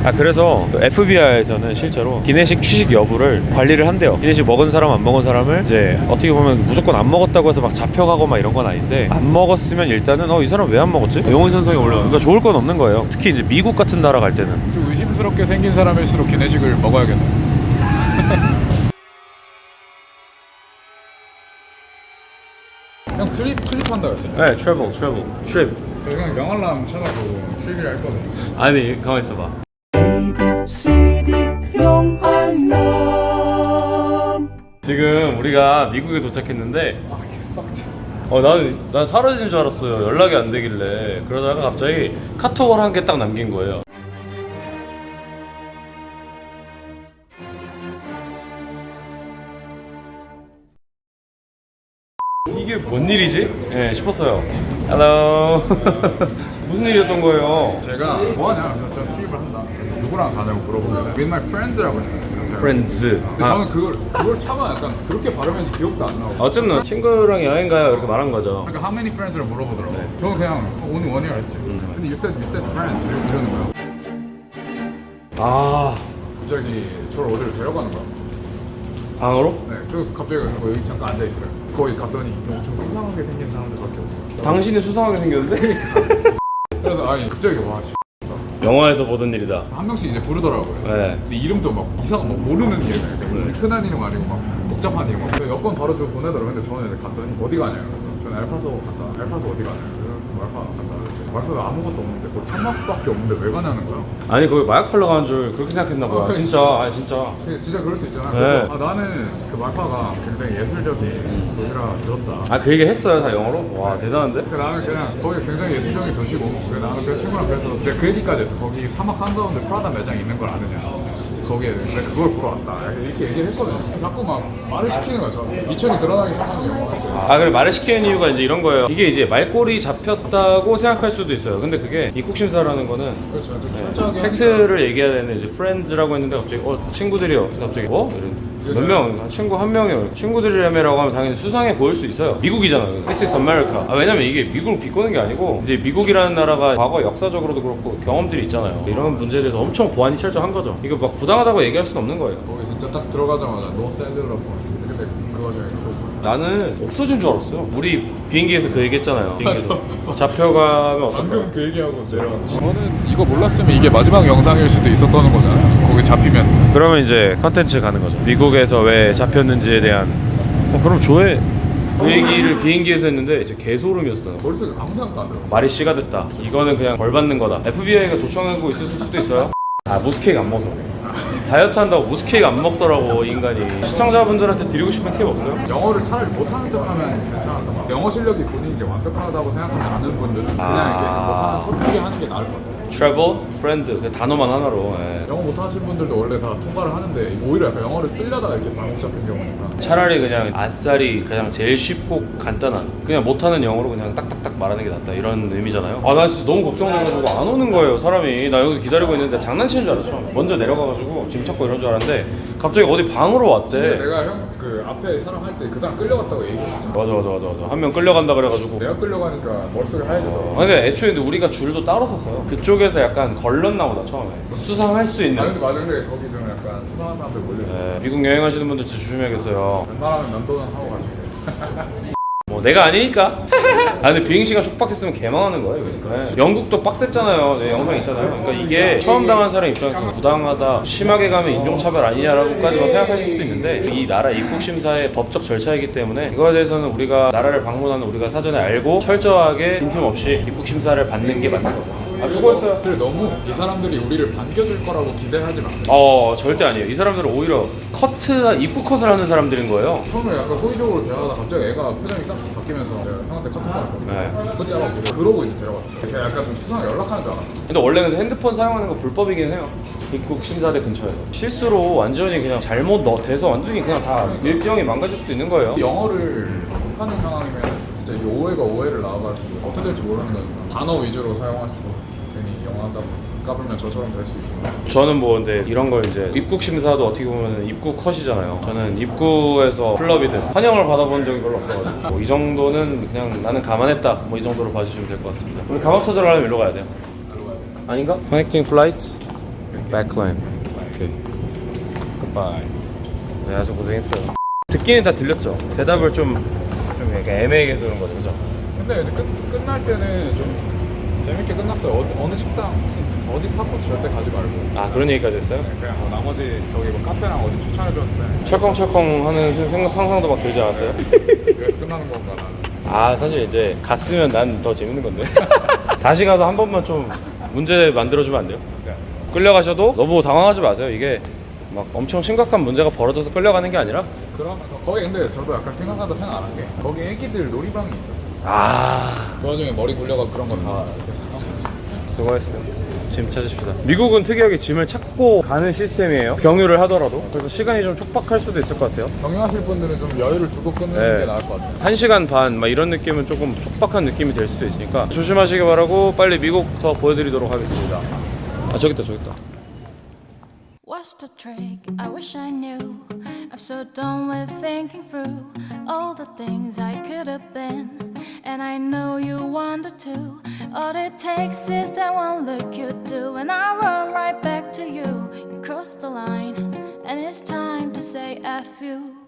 그래서 FBI에서는 실제로 기내식 취식 여부를 관리를 한대요. 기내식 먹은 사람 안 먹은 사람을 이제 어떻게 보면 무조건 안 먹었다고 해서 막 잡혀가고 막 이런 건 아닌데, 안 먹었으면 일단은 이 사람 왜 안 먹었지? 용의선상에 올려. 그러니까 좋을 건 없는 거예요. 특히 이제 미국 같은 나라 갈 때는. 좀 의심스럽게 생긴 사람일수록 기내식을 먹어야겠네요. 형 트립 한다고 했어요? 네, 트래블. 트립. 저 그냥 영알람 쳐가지고 트립을 할 거거든요. 아니, 가만 있어봐. 지금 우리가 미국에 도착했는데, 난 사라진 줄 알았어요. 연락이 안 되길래. 그러다가 갑자기 카톡을 한 개 딱 남긴 거예요. 이게 뭔 일이지? 네, 싶었어요. Hello. 무슨 일이었던 거예요? 제가 뭐하냐? 그래서 전 트립을 한다. 그래서 누구랑 가냐고 물어보면 With my friends라고 했어요. Friends. 근데 저는 그걸 차마 약간 그렇게 발음했는지 기억도 안 나고. 어쨌든 친구랑 여행 가요 이렇게 말한 거죠. 그러니까 how many friends를 물어보더라고요. 저는 그냥 only one이라 했죠. 근데 you said friends 이러는 거야. 갑자기 저를 어디로 데려가는 거야. 방으로? 네, 그리고 갑자기 그래서 여기 잠깐 앉아 있어요. 거기 갔더니 엄청 수상하게 생긴 사람들밖에 없어요. 당신이 수상하게 생겼는데? 그래서 갑자기 영화에서 보던 일이다. 한 명씩 이제 부르더라고요. 네. 근데 이름도 막 이상한 막 모르는 이름이에요. 흔한 이름 아니고 막 복잡한 이름. 그래서 여권 바로 주고 보내더라고요. 근데 저는 갔더니 어디 가냐요. 그래서 저는 알파소 갔다. 알파소 어디 가냐요. 그래서 알파 갔다. 말파가 아무것도 없는데 거기 사막밖에 없는데 왜 가냐는 거야. 아니 거기 마약 팔러 가는 줄 그렇게 생각했나 봐요. 진짜. 진짜 그럴 수 있잖아. 네. 그래서 나는 그 말파가 굉장히 예술적인 도시라 들었다. 그 얘기 했어요 다 영어로? 와 대단한데? 나는 그냥 거기 굉장히 예술적인 도시고 나는 그 친구랑 그래서 내가 그 얘기까지 했어. 거기 사막 한가운데 프라다 매장이 있는 걸 아느냐. 거기에 내가 그걸 보러 왔다. 이렇게 얘기를 했거든. 자꾸 막 말을 시키는 거야. 저 미천이 드러나기 시작하는 영화. 그래 말을 시키는 이유가 이제 이런 거예요. 이게 이제 말꼬리 잡혔다고 생각할 수도 있어요. 근데 그게 입국 심사라는 거는 그렇죠. 좀 철저하게 팩트를 얘기해야 되는데 이제 friends라고 했는데 갑자기 친구들이요. 갑자기 이런. 몇 명? 친구 한 명이요. 친구들이라며라고 하면 당연히 수상해 보일 수 있어요. 미국이잖아요. This is America. 왜냐면 이게 미국을 비꼬는 게 아니고 이제 미국이라는 나라가 과거 역사적으로도 그렇고 경험들이 있잖아요. 이런 문제에 대해서 엄청 보안이 철저한 거죠. 이거 막 부당하다고 얘기할 수는 없는 거예요. 거기 진짜 딱 들어가자마자 no cellular phone. 근데 그 와중에 또 나는 없어진 줄 알았어요. 우리 비행기에서 그 얘기했잖아요. 비행기에서. 잡혀가면 어떡해. 방금 그 얘기하고 내려왔는데 저는 이거 몰랐으면 이게 마지막 영상일 수도 있었다는 거잖아요. 거기 잡히면 그러면 이제 컨텐츠 가는 거죠. 미국에서 왜 잡혔는지에 대한 그럼 조회 그 얘기를 비행기에서 했는데 이제 개소름이었어요. 머릿속에 아무 생각도 안 들어. 말이 씨가 됐다. 이거는 그냥 벌 받는 거다. FBI가 도청하고 있을 수도 있어요. 무스케이크 안 먹어서 그래. 다이어트 한다고 무스케이크 안 먹더라고 이 인간이. 시청자분들한테 드리고 싶은 팁 없어요? 영어를 차라리 못하는 척하면 괜찮았던 것 같아요. 영어 실력이 본인이 이제 완벽하다고 생각하지 않는 분들은 그냥 이렇게 못하는 서툴게 하는 게 나을 것 같아요. travel, friend 그 단어만 하나로. 영어 못하시는 분들도 원래 다 통과를 하는데 오히려 약간 영어를 쓰려다가 이렇게 발목 잡힌 경우니까 차라리 그냥 아싸리 그냥 제일 쉽고 간단한 그냥 못하는 영어로 그냥 딱딱딱 말하는 게 낫다 이런 의미잖아요. 나 진짜 너무 걱정돼가지고 안 오는 거예요 사람이. 나 여기서 기다리고 있는데 장난치는 줄 알았죠. 먼저 내려가가지고 짐 찾고 이런 줄 알았는데 갑자기 어디 방으로 왔대. 내가 형 그 앞에 사람 할 때 그 사람 끌려갔다고 얘기했잖아. 맞아 한 명 끌려간다 그래가지고. 내가 끌려가니까 머릿속이 하얘지더라고. 근데 애초에 우리가 줄도 따로 섰어요. 그쪽에서 약간 걸렀나 보다 처음에. 수상할 수 있는. 근데 맞아. 근데 거기 좀 약간 수상한 사람들 몰려있어. 미국 여행하시는 분들 진짜 조심해야겠어요. 웬만하면 면도는 하고 가시고. 뭐 내가 아니니까. 근데 비행시간 촉박했으면 개망하는 거예요. 그러니까 영국도 빡셌잖아요. 네, 영상 있잖아요. 그러니까 이게 처음 당한 사람 입장에서 부당하다, 심하게 가면 인종차별 아니냐라고까지만 생각하실 수도 있는데 이 나라 입국 심사의 법적 절차이기 때문에 이거에 대해서는 우리가 나라를 방문하는 우리가 사전에 알고 철저하게 빈틈없이 입국 심사를 받는 게 맞는 거죠. 수고했어요. 근데 너무 이 사람들이 우리를 반겨줄 거라고 기대하지 마세요. 절대 아니에요. 이 사람들은 오히려 입국 컷을 하는 사람들인 거예요. 처음에 약간 호의적으로 대화하다 갑자기 애가 표정이 싹 바뀌면서 내가 형한테 카톡 받았거든요. 네. 그때 아마 그러고 이제 데려갔어요. 제가 약간 좀 수상하게 연락하는 줄 알았어요. 근데 원래는 핸드폰 사용하는 거 불법이긴 해요. 입국 심사대 근처에서 실수로 완전히 그냥 잘못 돼서 완전히 그냥 다 일정이 망가질 수도 있는 거예요. 영어를 못하는 상황이면 진짜 이 오해가 오해를 낳아가지고 어떻게 될지 모르는 거니까 단어 위주로 사용하시고 괜히 영어 하다 까불면 저처럼 될 수 있습니다. 저는 뭐 근데 이런 걸 이제 입국 심사도 어떻게 보면 입국 컷이잖아요. 저는 입국에서 클럽이든 환영을 받아본 적이 별로 없어가지고 뭐 이 정도는 그냥 나는 감안했다 뭐 이 정도로 봐주시면 될 것 같습니다. 우리 가방 찾으러 가려면 일로 가야 돼요. 아닌가? Connecting flights. Backline. 오케이. Goodbye. 네, 아주 고생했어요. 듣기는 다 들렸죠? 대답을 좀 약간 애매하게 해서 그런 거죠, 그죠? 근데 이제 끝날 때는 좀 재밌게 끝났어요. 어느 식당 무슨 어디 타코스 절대 가지 말고. 아, 그런 얘기까지 했어요? 그냥 뭐 나머지 저기 뭐 카페랑 어디 추천해줬는데 철컹철컹 하는 상상도 막 들지 않았어요? 그래서 끝나는 건가 나는. 아, 사실 이제 갔으면 난 더 재밌는 건데. 다시 가서 한 번만 좀 문제 만들어주면 안 돼요? 네. 끌려가셔도 너무 당황하지 마세요. 이게 막 엄청 심각한 문제가 벌어져서 끌려가는 게 아니라 그럼 거기 근데 저도 약간 생각하다 생각 안 한 게 거기 애기들 놀이방이 있었어요. 아, 그 와중에 머리 굴려가 그런 거 다. 수고했어요. 짐 찾으십시다. 미국은 특이하게 짐을 찾고 가는 시스템이에요. 경유를 하더라도. 그래서 시간이 좀 촉박할 수도 있을 것 같아요. 경유하실 분들은 좀 여유를 두고 끊는 네. 게 나을 것 같아요. 1시간 반 막 이런 느낌은 조금 촉박한 느낌이 될 수도 있으니까 조심하시기 바라고 빨리 미국 더 보여드리도록 하겠습니다. 아, 저기 있다. What's the trick? I wish I knew. I'm so done with thinking through all the things I could have been. And I know you wanted to. All it takes is that one look you do, and I run right back to you. You crossed the line, and it's time to say F you.